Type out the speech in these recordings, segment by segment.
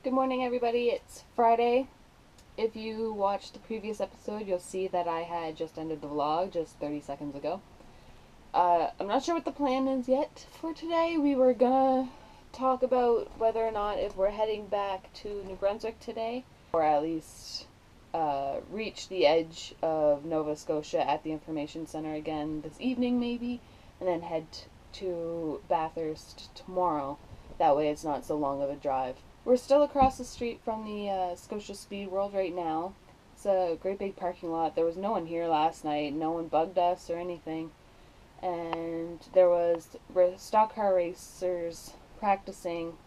Good morning, everybody. It's Friday. If you watched the previous episode, you'll see that I had just ended the vlog just 30 seconds ago. I'm not sure what the plan is yet for today. We were gonna talk about whether or not if we're heading back to New Brunswick today, or at least reach the edge of Nova Scotia at the information center again this evening, maybe, and then head to Bathurst tomorrow. That way it's not so long of a drive. We're still across the street from the Scotia Speed World right now. It's a great big parking lot. There was no one here last night. No one bugged us or anything. And there was stock car racers practicing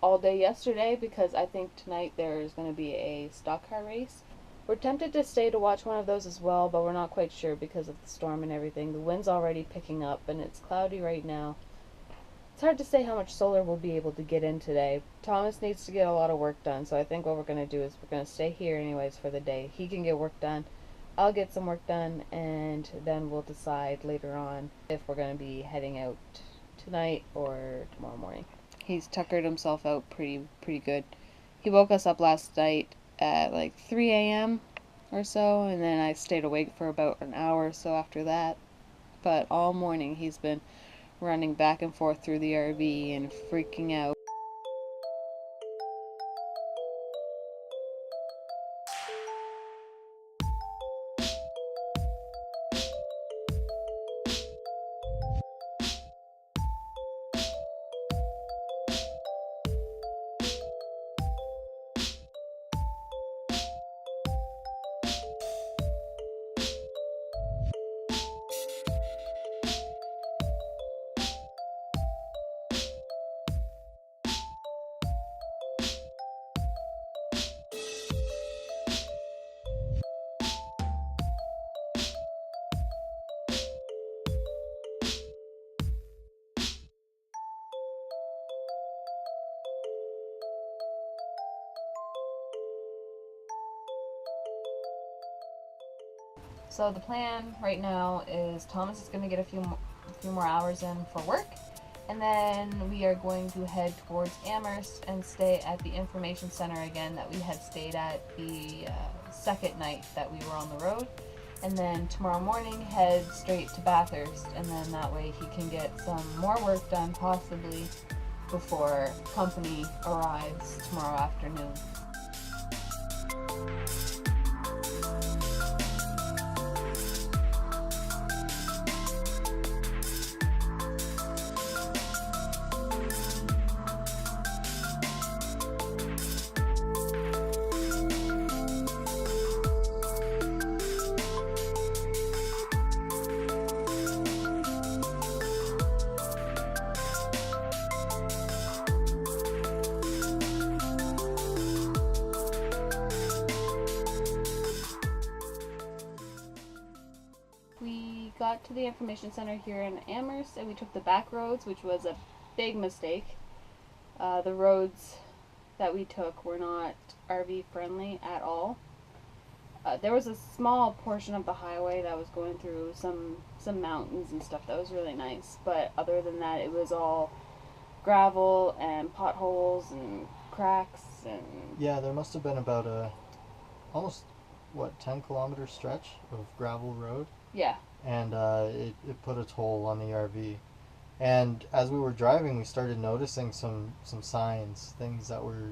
all day yesterday because I think tonight there's going to be a stock car race. We're tempted to stay to watch one of those as well, but we're not quite sure because of the storm and everything. The wind's already picking up and it's cloudy right now. It's hard to say how much solar we'll be able to get in today. Thomas needs to get a lot of work done, so I think what we're going to do is we're going to stay here anyways for the day. He can get work done, I'll get some work done, and then we'll decide later on if we're going to be heading out tonight or tomorrow morning. He's tuckered himself out pretty good. He woke us up last night at like 3 a.m. or so, and then I stayed awake for about an hour or so after that. But all morning he's been running back and forth through the RV and freaking out. So the plan right now is Thomas is going to get a few more hours in for work, and then we are going to head towards Amherst and stay at the information center again that we had stayed at the second night that we were on the road. And then tomorrow morning head straight to Bathurst, and then that way he can get some more work done possibly before company arrives tomorrow afternoon. We got to the information center here in Amherst and we took the back roads, which was a big mistake. The roads that we took were not RV friendly at all. There was a small portion of the highway that was going through some mountains and stuff that was really nice, but other than that it was all gravel and potholes and cracks and... Yeah, there must have been about a almost 10-kilometer stretch of gravel road. Yeah. And it put a toll on the RV. And as we were driving, we started noticing some signs, things that were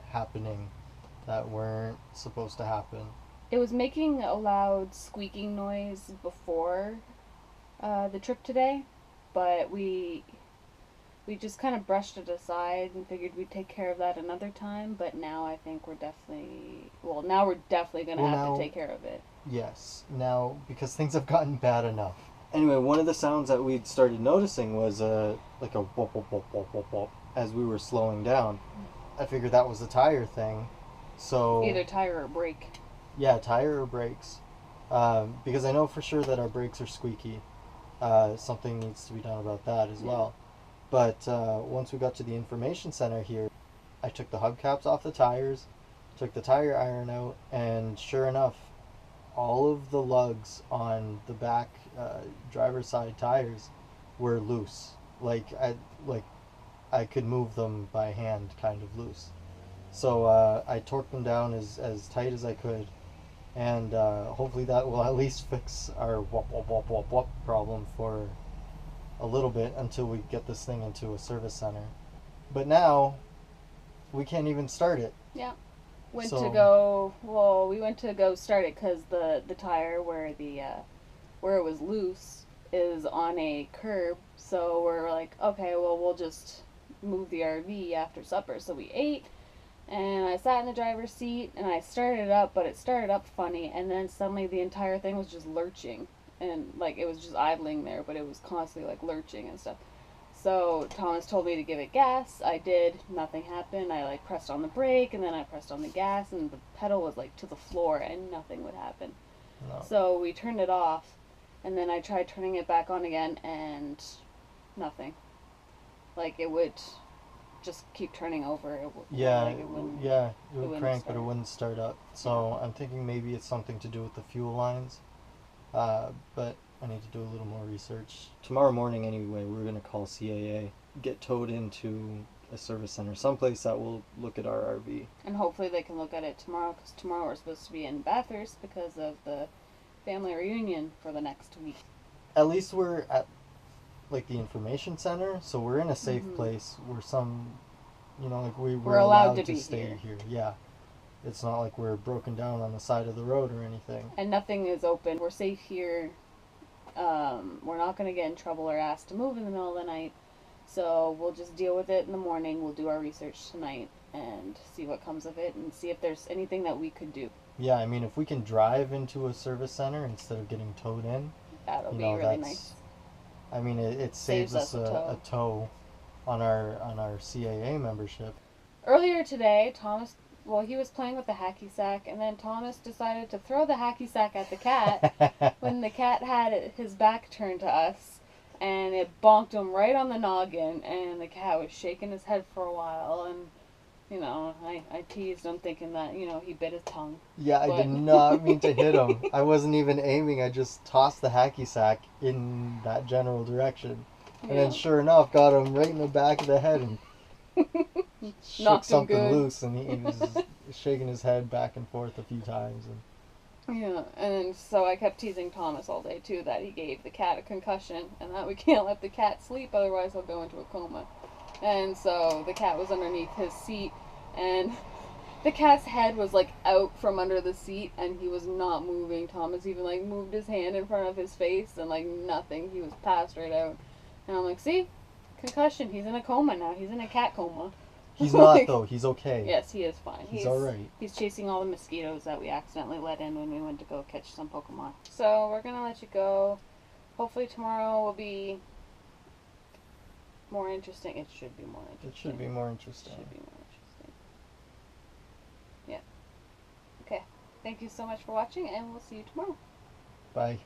happening that weren't supposed to happen. It was making a loud squeaking noise before the trip today, but we just kind of brushed it aside and figured we'd take care of that another time. But now I think we're definitely going to have to take care of it. Yes, now because things have gotten bad enough. Anyway, one of the sounds that we'd started noticing was like a whoop, whoop, whoop, whoop, whoop, whoop, as we were slowing down. I figured that was a tire thing. So either tire or brake. Yeah, tire or brakes. Because I know for sure that our brakes are squeaky. Something needs to be done about that as well. But once we got to the information center here, I took the hubcaps off the tires, took the tire iron out, and sure enough, all of the lugs on the back driver's side tires were loose. Like I could move them by hand, kind of loose. So I torqued them down as tight as I could, and hopefully that will at least fix our wop wop wop wop wop problem for a little bit until we get this thing into a service center. But now we can't even start it. Yeah. We went to go start it because the tire where where it was loose is on a curb. So we're like, okay, well, we'll just move the RV after supper. So we ate, and I sat in the driver's seat, and I started it up, but it started up funny, and then suddenly the entire thing was just lurching. And, like, it was just idling there, but it was constantly, like, lurching and stuff. So Thomas told me to give it gas. I did. Nothing happened. I, like, pressed on the brake, and then I pressed on the gas, and the pedal was, like, to the floor, and nothing would happen. No. So we turned it off, and then I tried turning it back on again, and nothing. Like, it would just keep turning over. It would crank, but it wouldn't start up. So I'm thinking maybe it's something to do with the fuel lines. But I need to do a little more research. Tomorrow morning, anyway, we're going to call CAA, get towed into a service center, someplace that will look at our RV. And hopefully they can look at it tomorrow, because tomorrow we're supposed to be in Bathurst because of the family reunion for the next week. At least we're at, like, the information center, so we're in a safe place. We're we're allowed to stay here. Yeah. It's not like we're broken down on the side of the road or anything. And nothing is open. We're safe here. We're not going to get in trouble or asked to move in the middle of the night. So we'll just deal with it in the morning. We'll do our research tonight and see what comes of it and see if there's anything that we could do. Yeah, I mean, if we can drive into a service center instead of getting towed in, that'll be really nice. I mean, it saves us a tow on our CAA membership. Earlier today, he was playing with the hacky sack, and then Thomas decided to throw the hacky sack at the cat when the cat had his back turned to us, and it bonked him right on the noggin, and the cat was shaking his head for a while, and, I teased him thinking that, he bit his tongue. Yeah, I did not mean to hit him. I wasn't even aiming. I just tossed the hacky sack in that general direction. And then sure enough, got him right in the back of the head and shook something loose, and he was shaking his head back and forth a few times. Yeah, and so I kept teasing Thomas all day, too, that he gave the cat a concussion, and that we can't let the cat sleep, otherwise he'll go into a coma. And so the cat was underneath his seat, and the cat's head was, like, out from under the seat, and he was not moving. Thomas even, like, moved his hand in front of his face, and, like, nothing. He was passed right out. And I'm like, see? Concussion. He's in a coma now. He's in a cat coma. He's not, though. He's okay. Yes, he is fine. He's alright. He's chasing all the mosquitoes that we accidentally let in when we went to go catch some Pokemon. So we're going to let you go. Hopefully tomorrow will be more interesting. It should be more interesting. It should be more interesting. Yeah. Okay. Thank you so much for watching, and we'll see you tomorrow. Bye.